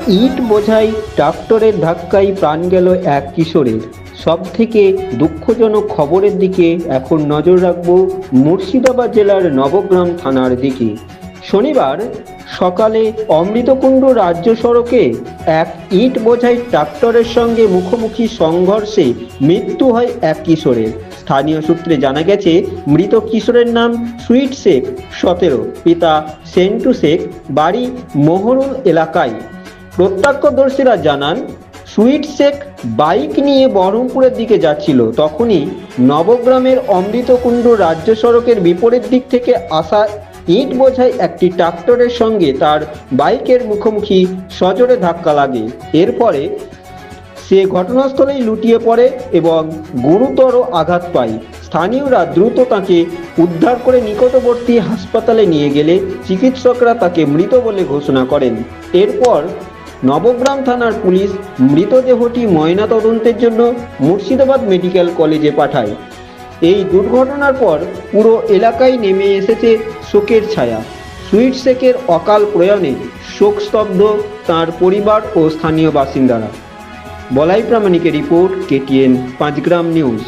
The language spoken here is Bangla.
ইট বোঝাই ট্রাক্টরের ধাক্কায় প্রাণ গেল এক কিশোরের। সবথেকে দুঃখজনক খবরের দিকে এখন নজর রাখব মুর্শিদাবাদ জেলার নবগ্রাম থানার দিকে। শনিবার সকালে অমৃতকুণ্ড রাজ্য সড়কে এক ইট বোঝাই ট্রাক্টরের সঙ্গে মুখোমুখি সংঘর্ষে মৃত্যু হয় এক কিশোরের। স্থানীয় সূত্রে জানা গেছে, মৃত কিশোরের নাম সুইট শেখ, 17, পিতা সেন্টু শেখ, বাড়ি মোহরুল এলাকায়। প্রত্যক্ষদর্শীরা জানান, সুইট শেখ বাইক নিয়ে বহরমপুরের দিকে যাচ্ছিল। তখনই নবগ্রামের অমৃতকুণ্ড রাজ্য সড়কের বিপরীত দিক থেকে আসা ইট বোঝাই একটি ট্রাক্টরের সঙ্গে তার বাইকের মুখোমুখি সজোরে ধাক্কা লাগে। এরপরে সে ঘটনাস্থলেই লুটিয়ে পড়ে এবং গুরুতর আঘাত পায়। স্থানীয়রা দ্রুত তাকে উদ্ধার করে নিকটবর্তী হাসপাতালে নিয়ে গেলে চিকিৎসকরা তাকে মৃত বলে ঘোষণা করেন। এরপর নবগ্রাম থানার পুলিশ মৃতদেহটি ময়নাতদন্তের জন্য মুর্শিদাবাদ মেডিকেল কলেজে পাঠায়। এই দুর্ঘটনার পর পুরো এলাকায় নেমে এসেছে শোকের ছায়া। সুইট শেখের অকাল প্রয়াণে শোকস্তব্ধ তাঁর পরিবার ও স্থানীয় বাসিন্দারা। বলাই প্রামাণিকের রিপোর্ট, KTN 5 গ্রাম নিউজ।